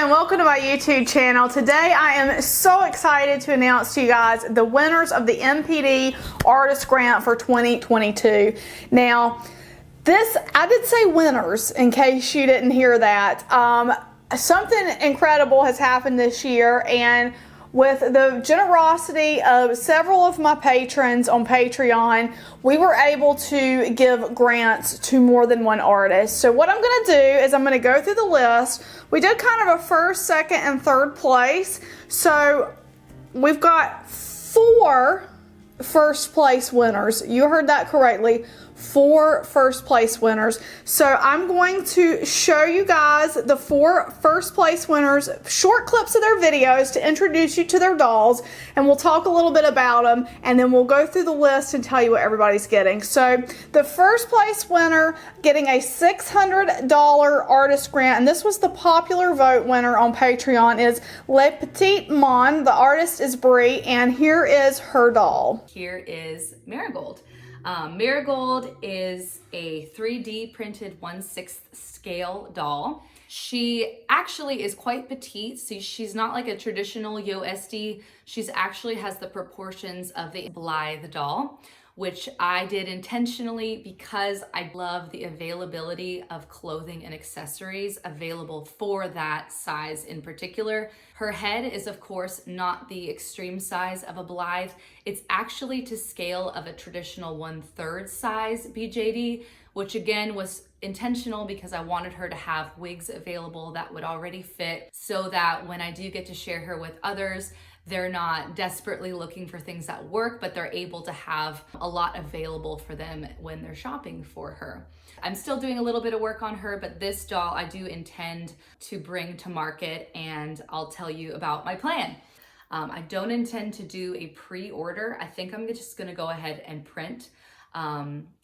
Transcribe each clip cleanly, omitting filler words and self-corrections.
and welcome to my YouTube channel. Today I am so excited to announce to you guys the winners of the MPD Artist Grant for 2022. Now, I did say winners in case you didn't hear that. Something incredible has happened this year, and with the generosity of several of my patrons on Patreon, we were able to give grants to more than one artist. So what I'm going to do is I'm going to go through the list. We did kind of a first, second, and third place. So we've got 4 first place winners. You heard that correctly. 4 first place winners. So I'm going to show you guys the 4 first place winners, short clips of their videos to introduce you to their dolls, and we'll talk a little bit about them, and then we'll go through the list and tell you what everybody's getting. So the first place winner getting a $600 artist grant, and this was the popular vote winner on Patreon, is Le Petit Mon. The artist is Brie, and here is her doll. Here is Marigold. Marigold is a 3D printed 1/6 scale doll. She actually is quite petite, so she's not like a traditional USD. She's actually has the proportions of the Blythe doll, which I did intentionally because I love the availability of clothing and accessories available for that size in particular. Her head is, of course, not the extreme size of a Blythe. It's actually to scale of a traditional 1/3 size BJD, which again was intentional because I wanted her to have wigs available that would already fit, so that when I do get to share her with others, they're not desperately looking for things that work, but they're able to have a lot available for them when they're shopping for her. I'm still doing a little bit of work on her, but this doll I do intend to bring to market, and I'll tell you about my plan. I don't intend to do a pre-order. I think I'm just gonna go ahead and print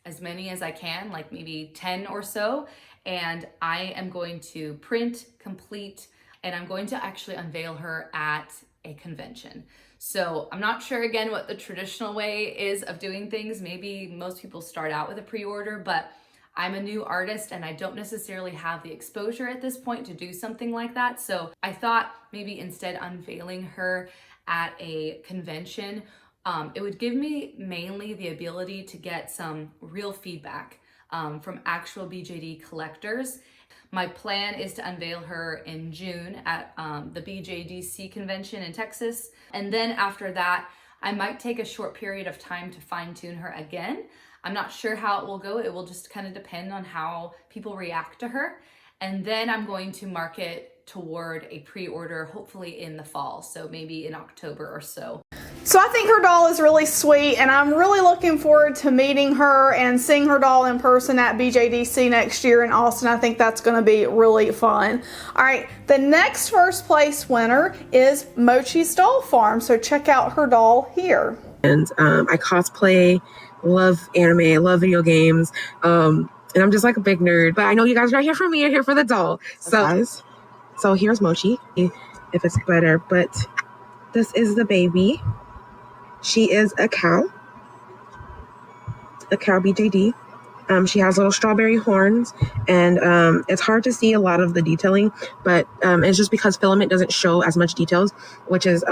as many as I can, like maybe 10 or so, and I am going to print, complete, and I'm going to actually unveil her at a convention. So I'm not sure again what the traditional way is of doing things. Maybe most people start out with a pre-order, but I'm a new artist and I don't necessarily have the exposure at this point to do something like that. So I thought maybe instead unveiling her at a convention, it would give me mainly the ability to get some real feedback from actual BJD collectors. My plan is to unveil her in June at the BJDC convention in Texas. And then after that, I might take a short period of time to fine tune her again. I'm not sure how it will go. It will just kind of depend on how people react to her. And then I'm going to market toward a pre-order, hopefully in the fall. So maybe in October or so. So I think her doll is really sweet, and I'm really looking forward to meeting her and seeing her doll in person at BJDC next year in Austin. I think that's going to be really fun. All right, the next first place winner is Mochi's Doll Farm. So check out her doll here. And I cosplay, love anime, love video games, and I'm just like a big nerd. But I know you guys are not here for me, you're here for the doll. So here's Mochi, if it's better, but this is the baby. She is a cow BJD. She has little strawberry horns, and it's hard to see a lot of the detailing, but it's just because filament doesn't show as much details, which is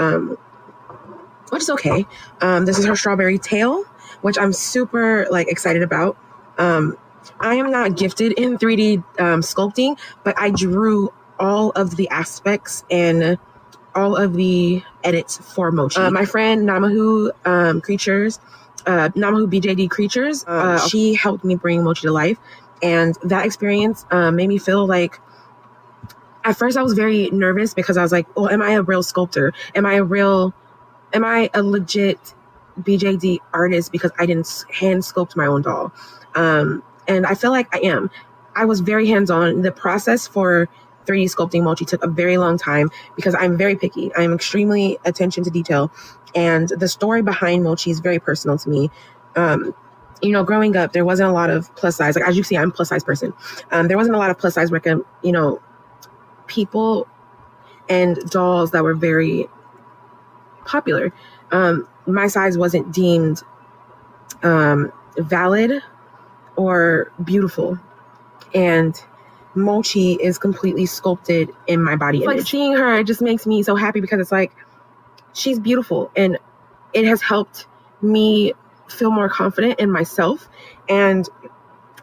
okay. This is her strawberry tail, which I'm super excited about. I am not gifted in 3D sculpting, but I drew all of the aspects and all of the edits for Mochi. My friend Namahu BJD Creatures, she helped me bring Mochi to life, and that experience made me feel like, at first I was very nervous because I was like, well, am I a real sculptor? Am I a legit BJD artist because I didn't hand sculpt my own doll? And I feel like I am. I was very hands-on. The process for 3D sculpting Mochi took a very long time because I'm very picky. I'm extremely attention to detail, and the story behind Mochi is very personal to me. Growing up, there wasn't a lot of plus size. As you see, I'm a plus size person. There wasn't a lot of plus size people and dolls that were very popular. My size wasn't deemed valid or beautiful, and Mochi is completely sculpted in my body image. Like seeing her, it just makes me so happy because it's like, she's beautiful, and it has helped me feel more confident in myself. And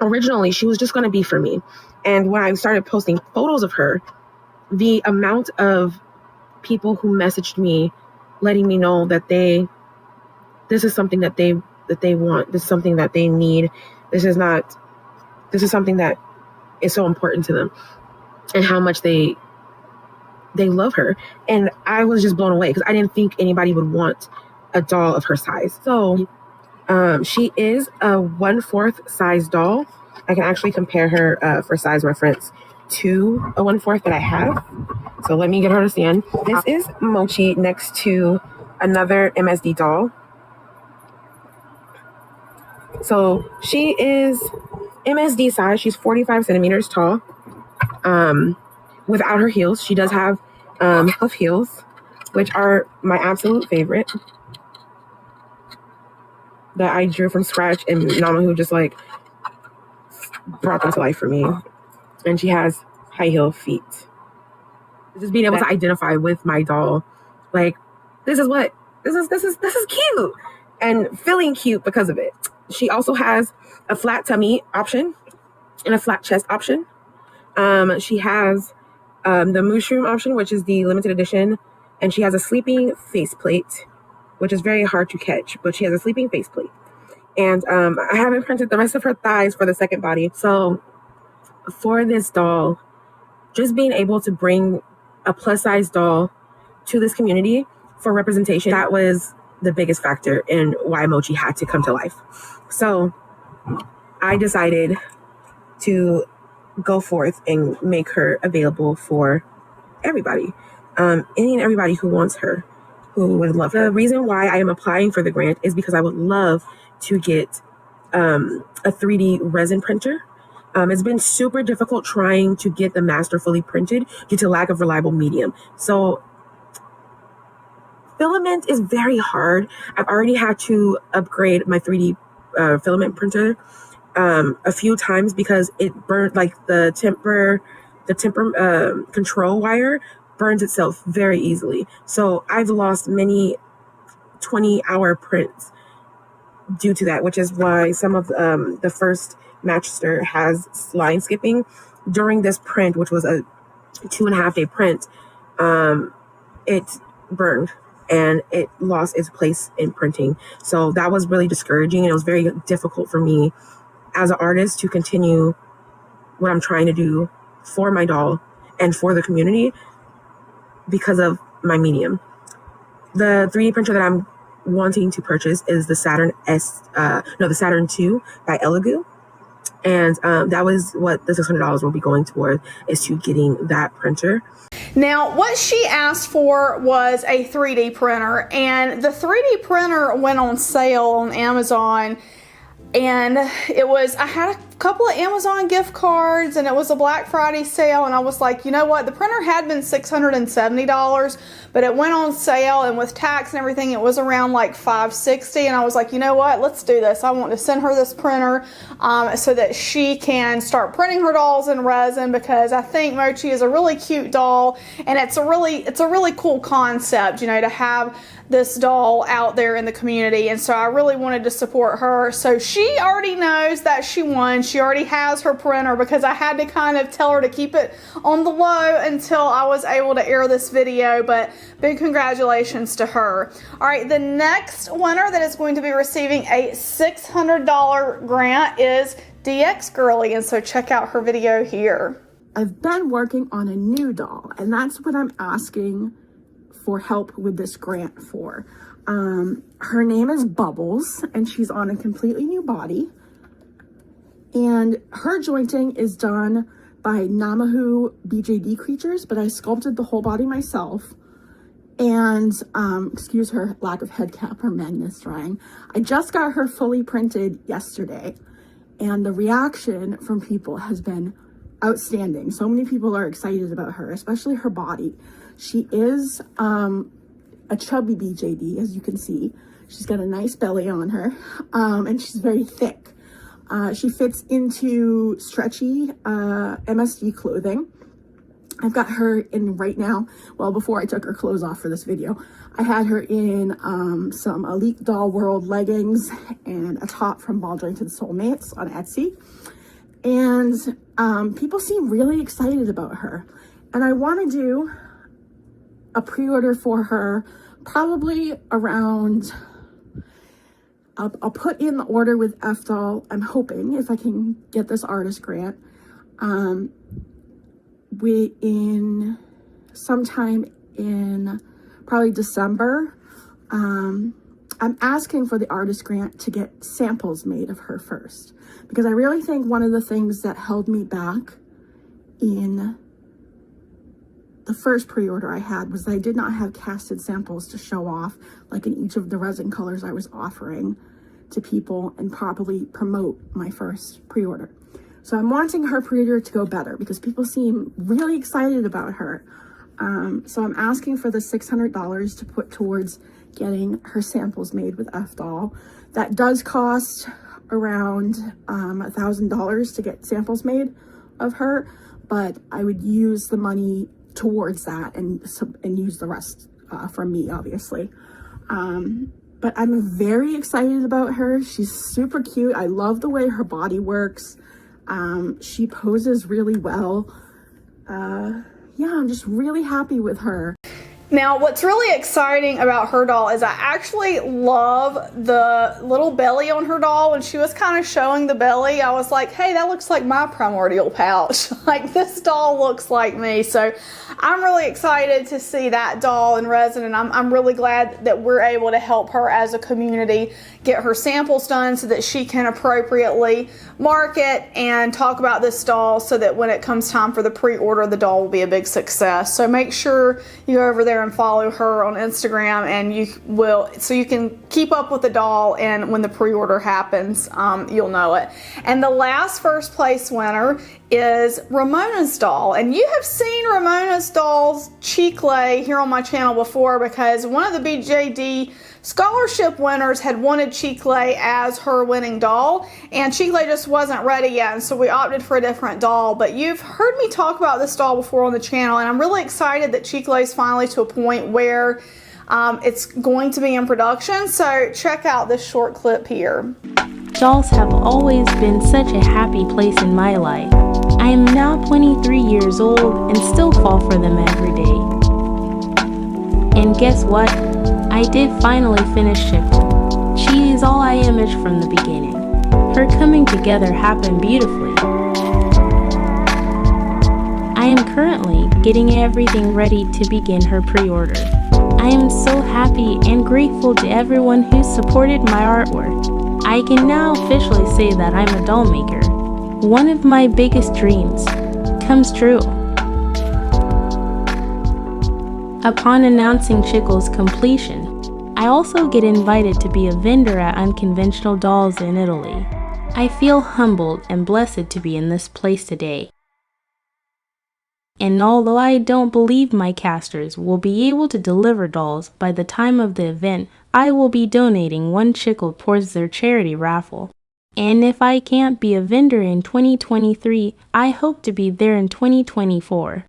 originally she was just going to be for me. And when I started posting photos of her, the amount of people who messaged me letting me know that this is something that they want, this is something that they need, this is something that is so important to them, and how much they love her. And I was just blown away because I didn't think anybody would want a doll of her size. So she is a 1/4 size doll. I can actually compare her for size reference to a 1/4 that I have. So let me get her to stand. This is Mochi next to another MSD doll. So she is MSD size. She's 45 centimeters tall. Without her heels. She does have hoof heels, which are my absolute favorite, that I drew from scratch, and Namahu just like brought them to life for me. And she has high heel feet. Just being able to identify with my doll, like this is cute, and feeling cute because of it. She also has a flat tummy option and a flat chest option. She has the mushroom option, which is the limited edition, and she has a sleeping faceplate, which is very hard to catch, but she has a sleeping faceplate. And I haven't printed the rest of her thighs for the second body. So for this doll, just being able to bring a plus size doll to this community for representation, that was the biggest factor in why Mochi had to come to life. So I decided to go forth and make her available for everybody, any and everybody who wants her, who would love her. The reason why I am applying for the grant is because I would love to get a 3D resin printer. It's been super difficult trying to get the master fully printed due to lack of reliable medium. So filament is very hard. I've already had to upgrade my 3D filament printer a few times because it burned, like the temper control wire burns itself very easily. So I've lost many 20-hour prints due to that, which is why some of the first Matchster has line skipping during this print, which was a 2.5 day print. It burned and it lost its place in printing. So that was really discouraging, and it was very difficult for me as an artist to continue what I'm trying to do for my doll and for the community because of my medium. The 3D printer that I'm wanting to purchase is the Saturn II by Elegoo. And that was what the $600 will be going toward, is to getting that printer. Now, what she asked for was a 3D printer, and the 3D printer went on sale on Amazon. And I had a couple of Amazon gift cards, and it was a Black Friday sale, and I was like, you know what, the printer had been $670, but it went on sale, and with tax and everything, it was around like $560, and I was like, you know what, let's do this. I want to send her this printer so that she can start printing her dolls in resin, because I think Mochi is a really cute doll, and it's a really cool concept, you know, to have this doll out there in the community. And so I really wanted to support her. So she already knows that she won. She already has her printer, because I had to kind of tell her to keep it on the low until I was able to air this video. But big congratulations to her. All right, the next winner that is going to be receiving a $600 grant is DX Girly, and so check out her video here. I've been working on a new doll, and that's what I'm asking for help with this grant for. Her name is Bubbles, and she's on a completely new body, and her jointing is done by Namahu BJD Creatures, but I sculpted the whole body myself. And excuse her lack of head cap, her madness drawing. I just got her fully printed yesterday, and the reaction from people has been outstanding. So many people are excited about her, especially her body. She is a chubby BJD, as you can see. She's got a nice belly on her, and she's very thick. She fits into stretchy MSD clothing. I've got her in right now, well, before I took her clothes off for this video, I had her in some Elite Doll World leggings and a top from Ball Jointed Soulmates on Etsy. And people seem really excited about her. And I want to do a pre-order for her probably around, I'll put in the order with F-Doll. I'm hoping, if I can get this artist grant, sometime in probably December. I'm asking for the artist grant to get samples made of her first, because I really think one of the things that held me back in the first pre-order I had was that I did not have casted samples to show off, like in each of the resin colors I was offering to people, and properly promote my first pre-order. So I'm wanting her pre-order to go better because people seem really excited about her. So I'm asking for the $600 to put towards getting her samples made with F-Doll. That does cost around $1,000 to get samples made of her, but I would use the money towards that and use the rest from me, obviously. But I'm very excited about her. She's super cute. I love the way her body works. She poses really well. Yeah, I'm just really happy with her. Now, what's really exciting about her doll is I actually love the little belly on her doll. When she was kind of showing the belly, I was like, hey, that looks like my primordial pouch. Like, this doll looks like me. So I'm really excited to see that doll in resin, and I'm really glad that we're able to help her as a community get her samples done so that she can appropriately market and talk about this doll, so that when it comes time for the pre-order, the doll will be a big success. So make sure you go over there and follow her on Instagram, and so you can keep up with the doll, and when the pre-order happens, you'll know it. And the last first place winner is Ramona's doll, and you have seen Ramona's doll's cheek lay here on my channel before, because one of the BJD scholarship winners had wanted cheek lay as her winning doll, and cheek lay just wasn't ready yet, and so we opted for a different doll. But you've heard me talk about this doll before on the channel, and I'm really excited that cheek lay is finally to a point where it's going to be in production. So check out this short clip here. Dolls have always been such a happy place in my life. I am now 23 years old and still fall for them every day. And guess what? I did finally finish Chickle. She is all I imaged from the beginning. Her coming together happened beautifully. I am currently getting everything ready to begin her pre-order. I am so happy and grateful to everyone who supported my artwork. I can now officially say that I'm a doll maker. One of my biggest dreams comes true. Upon announcing Chickle's completion, I also get invited to be a vendor at Unconventional Dolls in Italy. I feel humbled and blessed to be in this place today. And although I don't believe my casters will be able to deliver dolls by the time of the event, I will be donating one Chickle towards their charity raffle. And if I can't be a vendor in 2023, I hope to be there in 2024.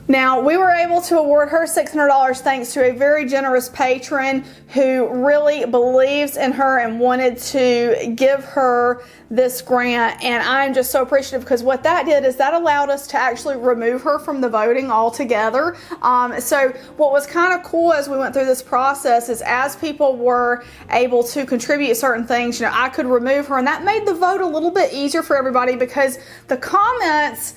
Now, we were able to award her $600 thanks to a very generous patron who really believes in her and wanted to give her this grant, and I'm just so appreciative, because what that did is that allowed us to actually remove her from the voting altogether. So what was kind of cool as we went through this process is, as people were able to contribute certain things, you know, I could remove her, and that made the vote a little bit easier for everybody, because the comments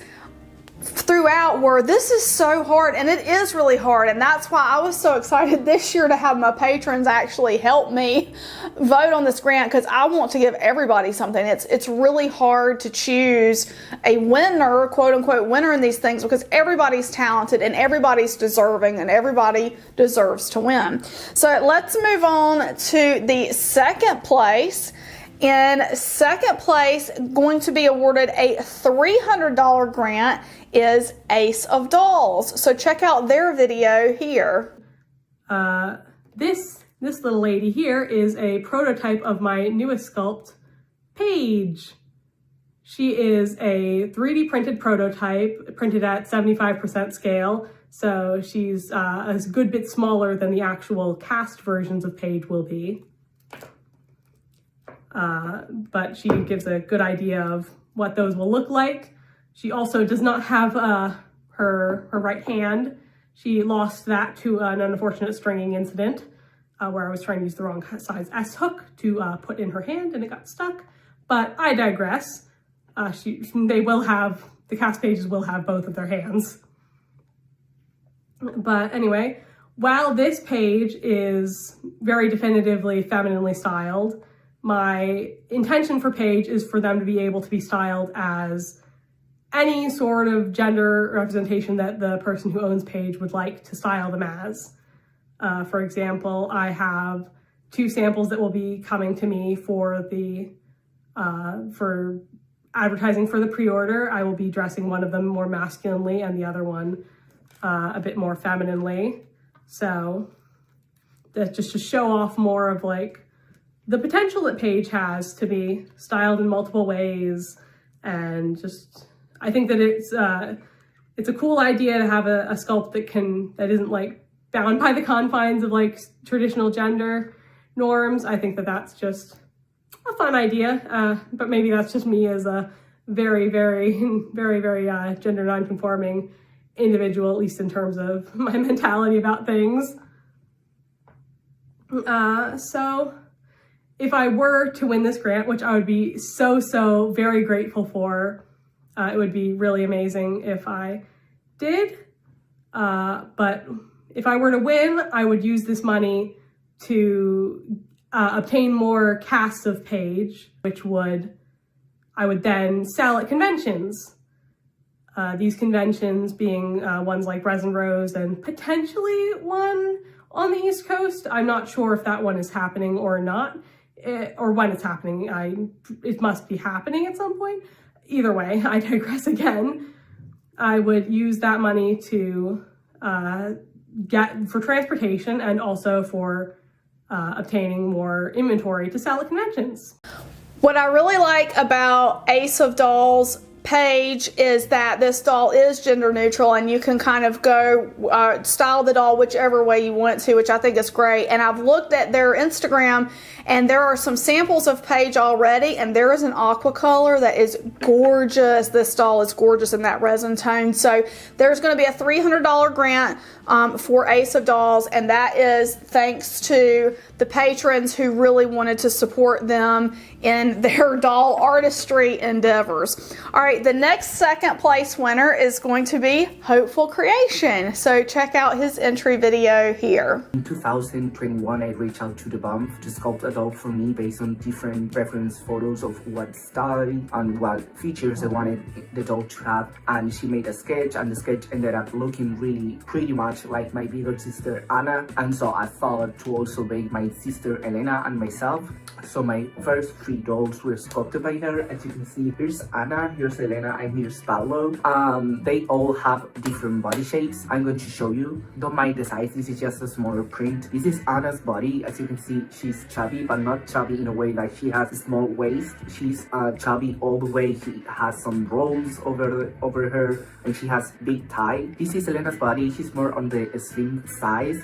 throughout were, this is so hard, and it is really hard. And that's why I was so excited this year to have my patrons actually help me vote on this grant, because I want to give everybody something. It's really hard to choose a winner, quote unquote winner, in these things, because everybody's talented and everybody's deserving and everybody deserves to win. So let's move on to the second place. In second place, going to be awarded a $300 grant, is Ace of Dolls. So check out their video here. This little lady here is a prototype of my newest sculpt, Paige. She is a 3D printed prototype, printed at 75% scale. So she's a good bit smaller than the actual cast versions of Paige will be. But she gives a good idea of what those will look like. She also does not have her right hand. She lost that to an unfortunate stringing incident where I was trying to use the wrong size S hook to put in her hand and it got stuck. But I digress. The cast pages will have both of their hands. But anyway, while this page is very definitively femininely styled, my intention for Paige is for them to be able to be styled as any sort of gender representation that the person who owns Paige would like to style them as. For example, I have 2 samples that will be coming to me for advertising for the pre-order. I will be dressing one of them more masculinely and the other one a bit more femininely. So that's just to show off more of like the potential that Paige has to be styled in multiple ways. And just, I think that it's a cool idea to have a sculpt that isn't like bound by the confines of like traditional gender norms. I think that that's just a fun idea, but maybe that's just me as a very, very, very, very gender non-conforming individual, at least in terms of my mentality about things. So if I were to win this grant, which I would be so very grateful for, it would be really amazing if I did. But if I were to win, I would use this money to obtain more casts of Paige, which I would then sell at conventions. These conventions being ones like Resin Rose and potentially one on the East Coast. I'm not sure if that one is happening or not, or when it's happening. It must be happening at some point. Either way, I digress again. I would use that money to get for transportation and also for obtaining more inventory to sell at conventions. What I really like about Ace of Dolls Paige is that this doll is gender neutral and you can kind of go style the doll whichever way you want to, which I think is great. And I've looked at their Instagram and there are some samples of Paige already, and there is an aqua color that is gorgeous. This doll is gorgeous in that resin tone. So there's going to be a $300 grant for Ace of Dolls, and that is thanks to the patrons who really wanted to support them in their doll artistry endeavors. All right, the next second place winner is going to be Hopeful Creation. So check out his entry video here. In 2021, I reached out to the BUMF to sculpt a doll for me based on different reference photos of what style and what features I wanted the doll to have. And she made a sketch, and the sketch ended up looking really pretty much like my bigger sister Anna. And so I thought to also make my sister Elena and myself. So my first 3 dolls were sculpted by her. As you can see, here's Anna, here's Elena, and here's Paolo. They all have different body shapes. I'm going to show you. Don't mind the size, this is just a smaller print. This is Anna's body. As you can see, she's chubby, but not chubby in a way like she has a small waist. She's chubby all the way. She has some rolls over her, and she has big thigh. This is Elena's body. She's more on the slim size,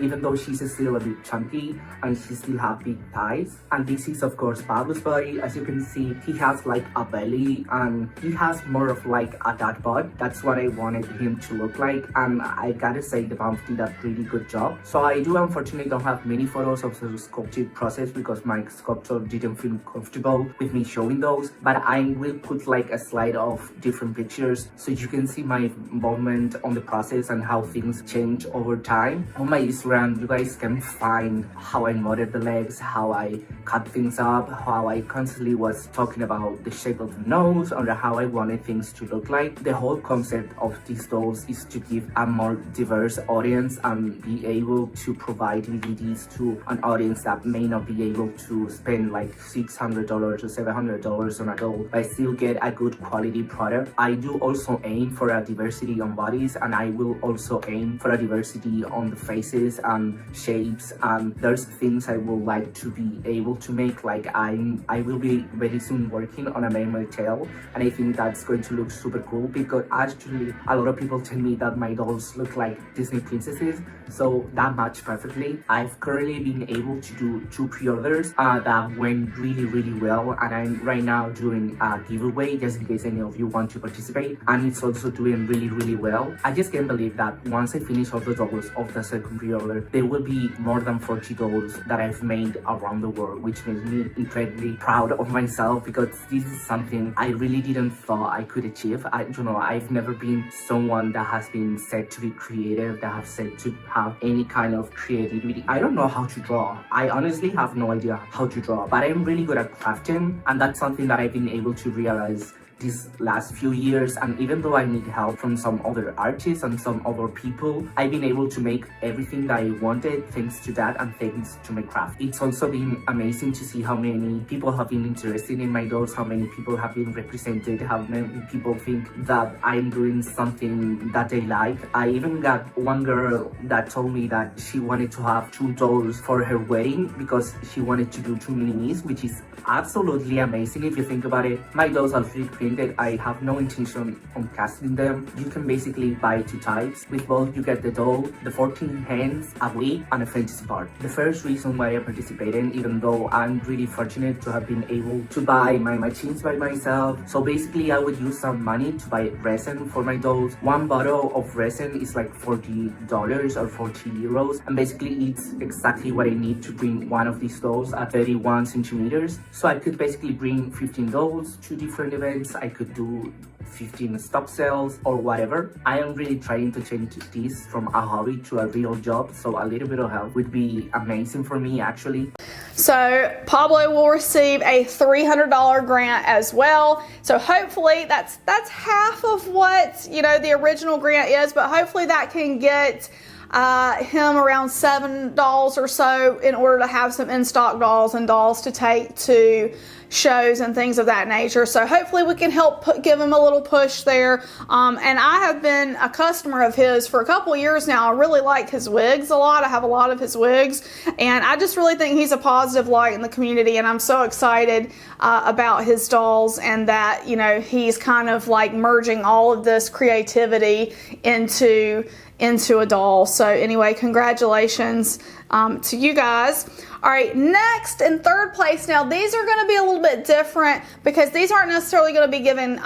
even though she's still a bit chunky and she still have big thighs. And this is of course Pablo's body. As you can see, he has like a belly and he has more of like a dad bod. That's what I wanted him to look like, and I gotta say the BUMF did a pretty good job. So I do unfortunately don't have many photos of the sculpting process because my sculptor didn't feel comfortable with me showing those, but I will put like a slide of different pictures so you can see my involvement on the process and how things change over time. On my Instagram, you guys can find how I modded the legs, how I cut things up, how I constantly was talking about the shape of the nose or how I wanted things to look like. The whole concept of these dolls is to give a more diverse audience and be able to provide DVDs to an audience that may not be able to spend like $600 or $700 on a doll, but still get a good quality product. I do also aim for a diversity on bodies, and I will also aim for a diversity on the faces and shapes, and there's things I would like to be able to make. Like I will be very soon working on a mermaid tail, and I think that's going to look super cool, because actually a lot of people tell me that my dolls look like Disney princesses, so that match perfectly. I've currently been able to do 2 pre-orders that went really well, and I'm right now doing a giveaway just in case any of you want to participate, and it's also doing really well. I just can't believe that once I finish all the dolls of the second pre-order, there will be more than 40 dolls that I've made around the world, which makes me incredibly proud of myself, because this is something I really didn't thought I could achieve. I've never been someone that has been said to be creative, that have said to have any kind of creativity. I don't know how to draw. I honestly have no idea how to draw, but I'm really good at crafting, and that's something that I've been able to realize these last few years. And even though I need help from some other artists and some other people, I've been able to make everything that I wanted thanks to that and thanks to my craft. It's also been amazing to see how many people have been interested in my dolls, how many people have been represented, how many people think that I'm doing something that they like. I even got one girl that told me that she wanted to have 2 dolls for her wedding because she wanted to do 2 mini-me's, which is absolutely amazing if you think about it. My dolls are 3D printed. I have no intention on casting them. You can basically buy 2 types. With both, you get the doll, the 14 hands, a wig, and a fantasy part. The first reason why I participated, even though I'm really fortunate to have been able to buy my machines by myself. So basically, I would use some money to buy resin for my dolls. 1 bottle of resin is like $40 or 40 euros, and basically it's exactly what I need to bring one of these dolls at 31 centimeters. So I could basically bring 15 dolls to different events. I could do 15 stock sales or whatever. I am really trying to change this from a hobby to a real job, so a little bit of help would be amazing for me actually. So Pablo will receive a $300 grant as well. So hopefully that's half of what, you know, the original grant is, but hopefully that can get him around $7 or so in order to have some in-stock dolls and dolls to take to shows and things of that nature. So hopefully we can help give him a little push there. And I have been a customer of his for a couple of years now. I really like his wigs a lot. I have a lot of his wigs, and I just really think he's a positive light in the community, and I'm so excited about his dolls, and that, you know, he's kind of like merging all of this creativity into a doll. So anyway, congratulations to you guys. All right, next in 3rd place. Now these are going to be a little bit different because these aren't necessarily going to be given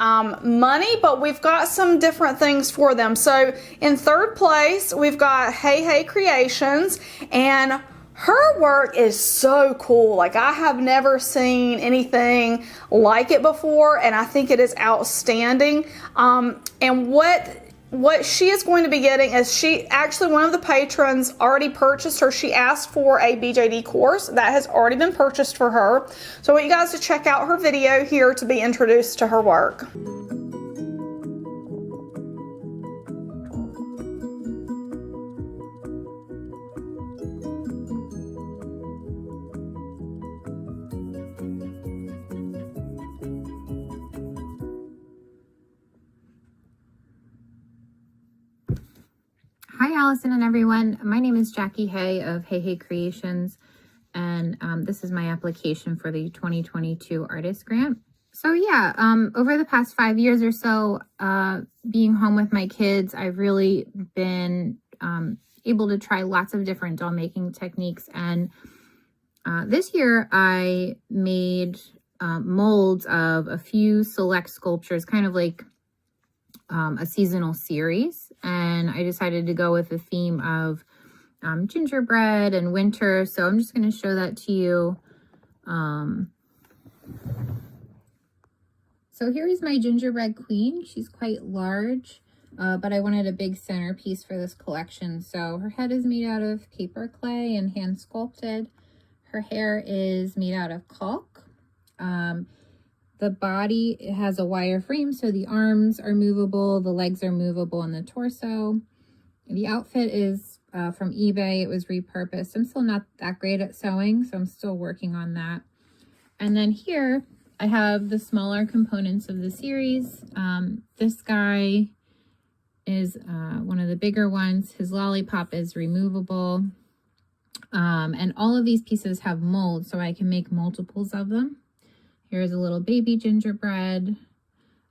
money, but we've got some different things for them. So in 3rd place, we've got Hey Creations, and her work is so cool. Like, I have never seen anything like it before, and I think it is outstanding. And what she is going to be getting is, she actually, one of the patrons already purchased her. She asked for a BJD course that has already been purchased for her. So I want you guys to check out her video here to be introduced to her work. Hi, Allison and everyone. My name is Jackie Hay of Hey Creations, and this is my application for the 2022 Artist Grant. So yeah, over the past 5 years or so, being home with my kids, I've really been able to try lots of different doll making techniques. And this year I made molds of a few select sculptures, kind of like a seasonal series, and I decided to go with the theme of gingerbread and winter. So I'm just going to show that to you. So here is my gingerbread queen. She's quite large, but I wanted a big centerpiece for this collection. So her head is made out of paper clay and hand sculpted. Her hair is made out of caulk. The body has a wire frame, so the arms are movable, the legs are movable, and the torso. The outfit is from eBay. It was repurposed. I'm still not that great at sewing, so I'm still working on that. And then here I have the smaller components of the series. This guy is one of the bigger ones. His lollipop is removable. And all of these pieces have molds, so I can make multiples of them. Here's a little baby gingerbread,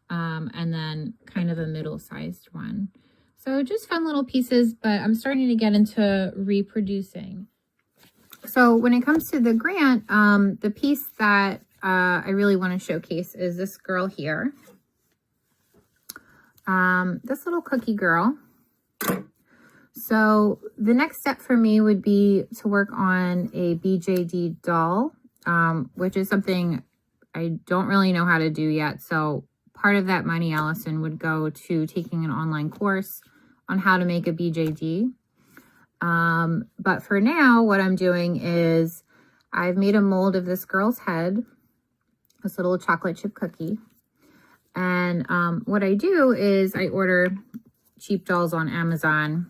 and then kind of a middle-sized one. So just fun little pieces, but I'm starting to get into reproducing. So when it comes to the grant, the piece that I really want to showcase is this girl here. This little cookie girl. So the next step for me would be to work on a BJD doll, which is something I don't really know how to do yet. So part of that money, Allison, would go to taking an online course on how to make a BJD. But for now, what I'm doing is I've made a mold of this girl's head, this little chocolate chip cookie. And what I do is I order cheap dolls on Amazon.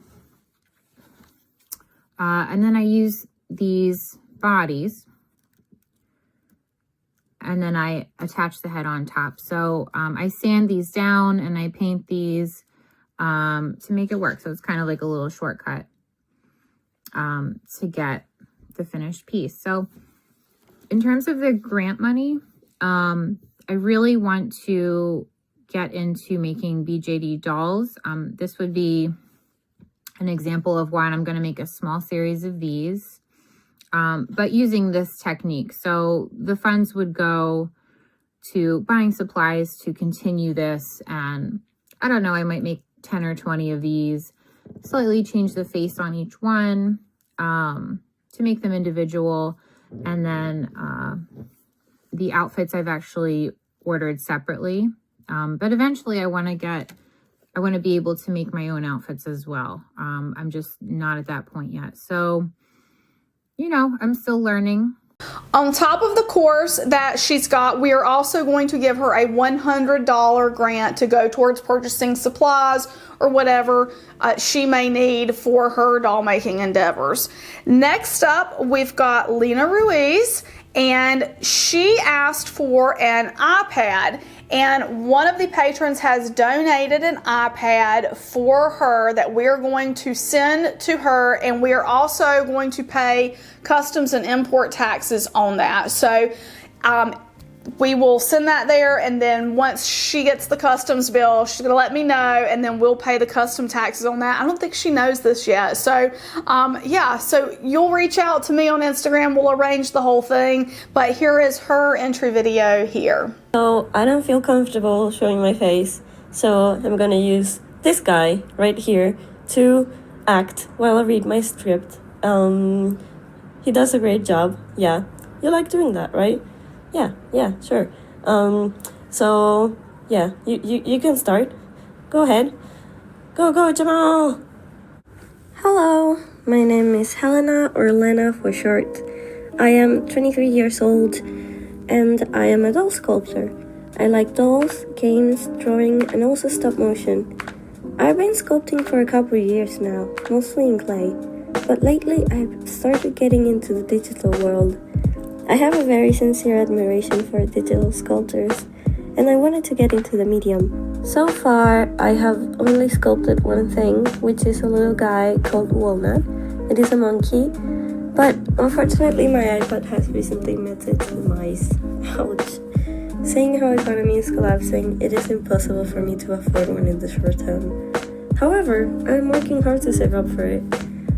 And then I use these bodies. And then I attach the head on top. So I sand these down and I paint these to make it work. So it's kind of like a little shortcut to get the finished piece. So in terms of the grant money, I really want to get into making BJD dolls. This would be an example of one. I'm going to make a small series of these, but using this technique. So the funds would go to buying supplies to continue this. And I don't know, I might make 10 or 20 of these, slightly change the face on each one to make them individual. And then the outfits I've actually ordered separately. But eventually I want to be able to make my own outfits as well. I'm just not at that point yet. So, you know, I'm still learning. On top of the course that she's got, we are also going to give her a $100 grant to go towards purchasing supplies or whatever she may need for her doll making endeavors. Next up, we've got Lena Ruiz, and she asked for an iPad. And one of the patrons has donated an iPad for her that we're going to send to her, and we are also going to pay customs and import taxes on that. So we will send that there, and then once she gets the customs bill, she's gonna let me know, and then we'll pay the custom taxes on that. I don't think she knows this yet. So yeah, so you'll reach out to me on Instagram, we'll arrange the whole thing, but here is her entry video here. So I don't feel comfortable showing my face, so I'm gonna use this guy right here to act while I read my script. He does a great job. Yeah, you like doing that, right? Yeah, sure. So yeah, you can start. Go ahead. Go, Jamal. Hello, my name is Helena, or Lena for short. I am 23 years old, and I am a doll sculptor. I like dolls, games, drawing, and also stop motion. I've been sculpting for a couple of years now, mostly in clay, but lately I've started getting into the digital world. I have a very sincere admiration for digital sculptors, and I wanted to get into the medium. So far, I have only sculpted one thing, which is a little guy called Walnut. It is a monkey, but unfortunately my iPad has recently met its demise. Ouch. Seeing how economy is collapsing, it is impossible for me to afford one in the short term. However, I'm working hard to save up for it.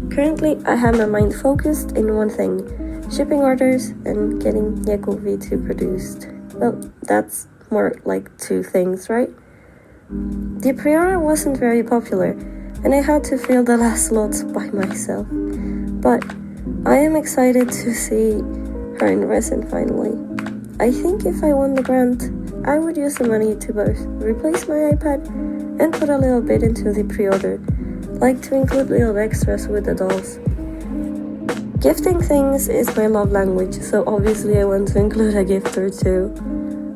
Currently, I have my mind focused in one thing: shipping orders and getting Yeko V2 produced. Well, that's more like two things, right? The pre-order wasn't very popular, and I had to fill the last slots by myself. But I am excited to see her in resin finally. I think if I won the grant, I would use the money to both replace my iPad and put a little bit into the pre-order, like to include little extras with the dolls. Gifting things is my love language, so obviously I want to include a gift or two.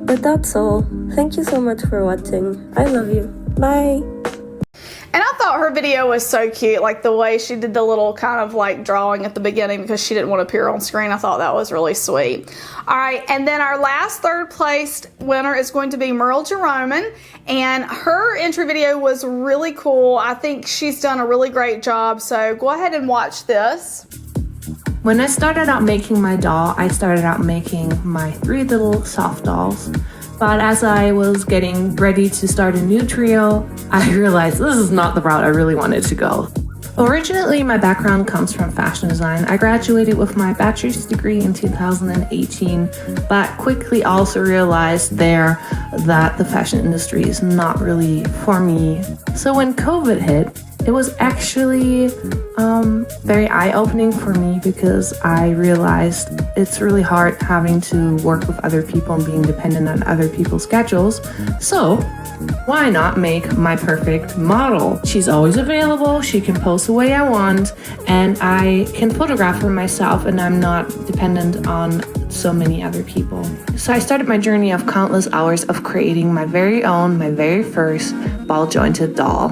But that's all. Thank you so much for watching. I love you. Bye! And I thought thought her video was so cute, like the way she did the little kind of like drawing at the beginning because she didn't want to appear on screen. I thought that was really sweet. All right, and then our last third placed winner is going to be Merle Jeroman, and her entry video was really cool. I think she's done a really great job, so go ahead and watch this. When I started out making my doll, I started out making my 3 little soft dolls. But as I was getting ready to start a new trio, I realized this is not the route I really wanted to go. Originally, my background comes from fashion design. I graduated with my bachelor's degree in 2018, but quickly also realized there that the fashion industry is not really for me. So when COVID hit, it was actually very eye-opening for me because I realized it's really hard having to work with other people and being dependent on other people's schedules. So why not make my perfect model? She's always available, she can pose the way I want, and I can photograph her myself, and I'm not dependent on so many other people. So I started my journey of countless hours of creating my very own, my very first ball-jointed doll.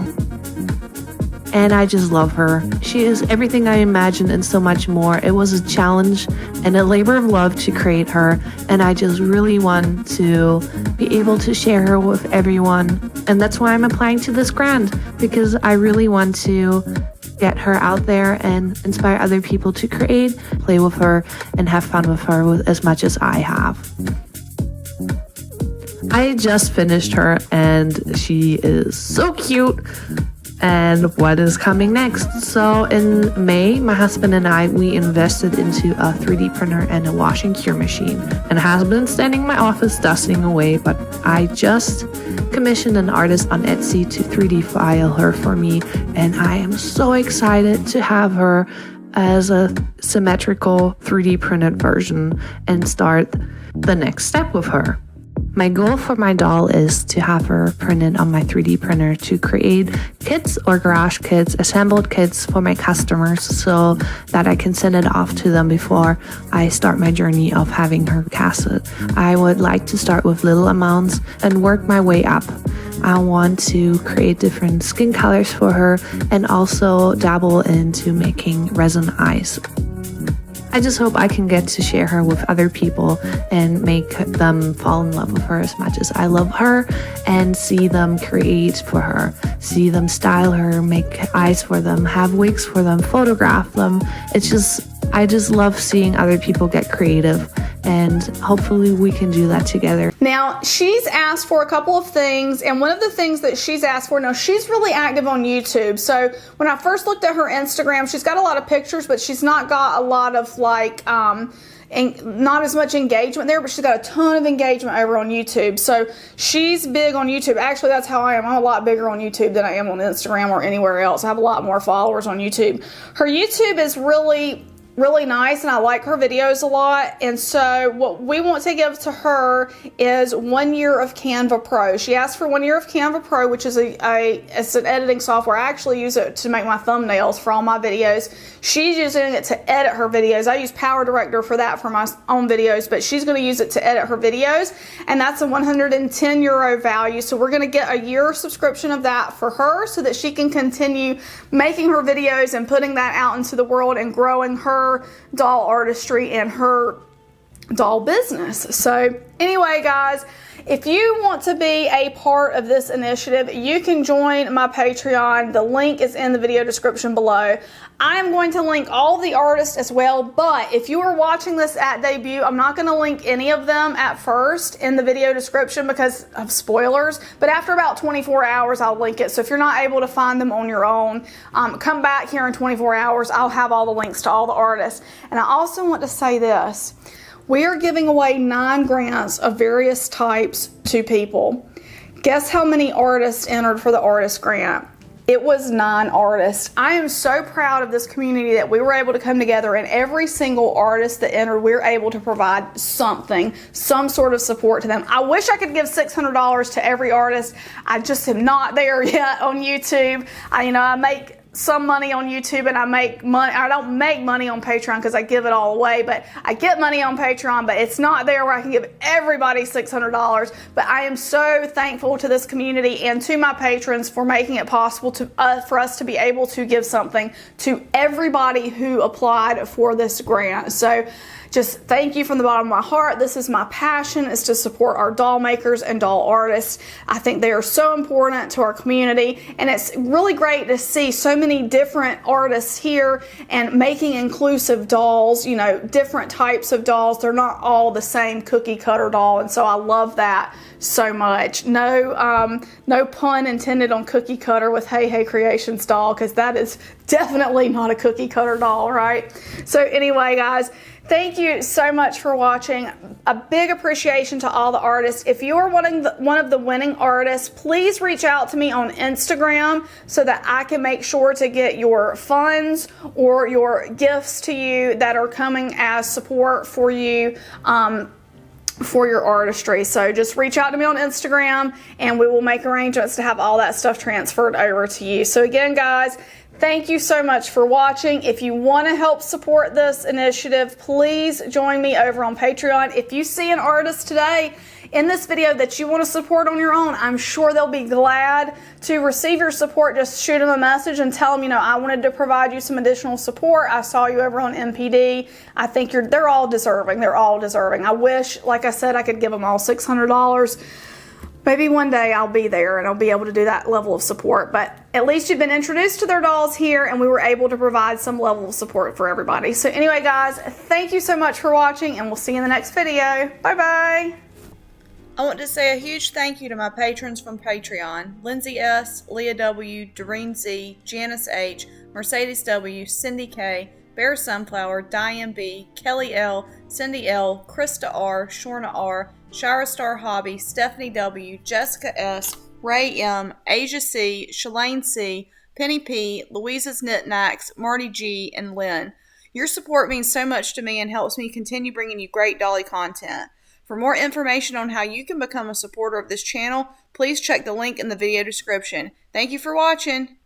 And I just love her. She is everything I imagined and so much more. It was a challenge and a labor of love to create her, and I just really want to be able to share her with everyone. And that's why I'm applying to this grant, because I really want to get her out there and inspire other people to create, play with her, and have fun with her as much as I have. I just finished her and she is so cute. And what is coming next? So in May, my husband and I, we invested into a 3D printer and a wash and cure machine, and has been standing in my office dusting away, but I just commissioned an artist on Etsy to 3D file her for me, and I am so excited to have her as a symmetrical 3D printed version and start the next step with her. My goal for my doll is to have her printed on my 3D printer to create kits or garage kits, assembled kits for my customers so that I can send it off to them before I start my journey of having her casted. I would like to start with little amounts and work my way up. I want to create different skin colors for her and also dabble into making resin eyes. I just hope I can get to share her with other people and make them fall in love with her as much as I love her, and see them create for her, see them style her, make eyes for them, have wigs for them, photograph them. I just love seeing other people get creative, and hopefully we can do that together. Now, she's asked for a couple of things, and one of the things that she's asked for, now she's really active on YouTube. So when I first looked at her Instagram, she's got a lot of pictures, but she's not got a lot of like, not as much engagement there, but she's got a ton of engagement over on YouTube. So she's big on YouTube. Actually, that's how I am. I'm a lot bigger on YouTube than I am on Instagram or anywhere else. I have a lot more followers on YouTube. Her YouTube is really nice, and I like her videos a lot. And so what we want to give to her is 1 year of Canva Pro. She asked for 1 year of Canva Pro, which is it's an editing software. I actually use it to make my thumbnails for all my videos. She's using it to edit her videos. I use Power Director for that for my own videos, but she's going to use it to edit her videos, and that's a 110 euro value. So we're going to get a year subscription of that for her so that she can continue making her videos and putting that out into the world and growing her doll artistry and her doll business. So anyway, guys, if you want to be a part of this initiative, you can join my Patreon. The link is in the video description below. I am going to link all the artists as well, but if you are watching this at debut, I'm not going to link any of them at first in the video description because of spoilers, but after about 24 hours, I'll link it. So if you're not able to find them on your own, come back here in 24 hours. I'll have all the links to all the artists. And I also want to say this. We are giving away 9 grants of various types to people. Guess how many artists entered for the artist grant? It was 9 artists. I am so proud of this community that we were able to come together, and every single artist that entered, we were able to provide something, some sort of support to them. I wish I could give $600 to every artist. I just am not there yet on YouTube. I make some money on YouTube and I make money. I don't make money on Patreon because I give it all away, but I get money on Patreon, but it's not there where I can give everybody $600. But I am so thankful to this community and to my patrons for making it possible for us to be able to give something to everybody who applied for this grant. So just thank you from the bottom of my heart. This is my passion, is to support our doll makers and doll artists. I think they are so important to our community, and it's really great to see so many different artists here and making inclusive dolls, you know, different types of dolls. They're not all the same cookie cutter doll, and so I love that so much. No pun intended on cookie cutter with Hey Hey Creations doll, because that is definitely not a cookie cutter doll, right? So anyway, guys, thank you so much for watching. A big appreciation to all the artists. If you are one of the winning artists, please reach out to me on Instagram so that I can make sure to get your funds or your gifts to you that are coming as support for you for your artistry. So just reach out to me on Instagram and we will make arrangements to have all that stuff transferred over to you. So again, guys, thank you so much for watching. If you want to help support this initiative, please join me over on Patreon. If you see an artist today in this video that you want to support on your own, I'm sure they'll be glad to receive your support. Just shoot them a message and tell them, you know, I wanted to provide you some additional support. I saw you over on MPD. I think they're all deserving. They're all deserving. I wish, like I said, I could give them all $600. Maybe one day I'll be there and I'll be able to do that level of support, but at least you've been introduced to their dolls here and we were able to provide some level of support for everybody. So anyway, guys, thank you so much for watching and we'll see you in the next video. Bye-bye. I want to say a huge thank you to my patrons from Patreon: Lindsay S., Leah W., Doreen Z., Janice H., Mercedes W., Cindy K., Bear Sunflower, Diane B., Kelly L., Cindy L., Krista R., Shorna R., Shira Star Hobby, Stephanie W., Jessica S., Ray M., Asia C., Shalane C., Penny P., Louisa's Knickknacks, Marty G., and Lynn. Your support means so much to me and helps me continue bringing you great dolly content. For more information on how you can become a supporter of this channel, please check the link in the video description. Thank you for watching.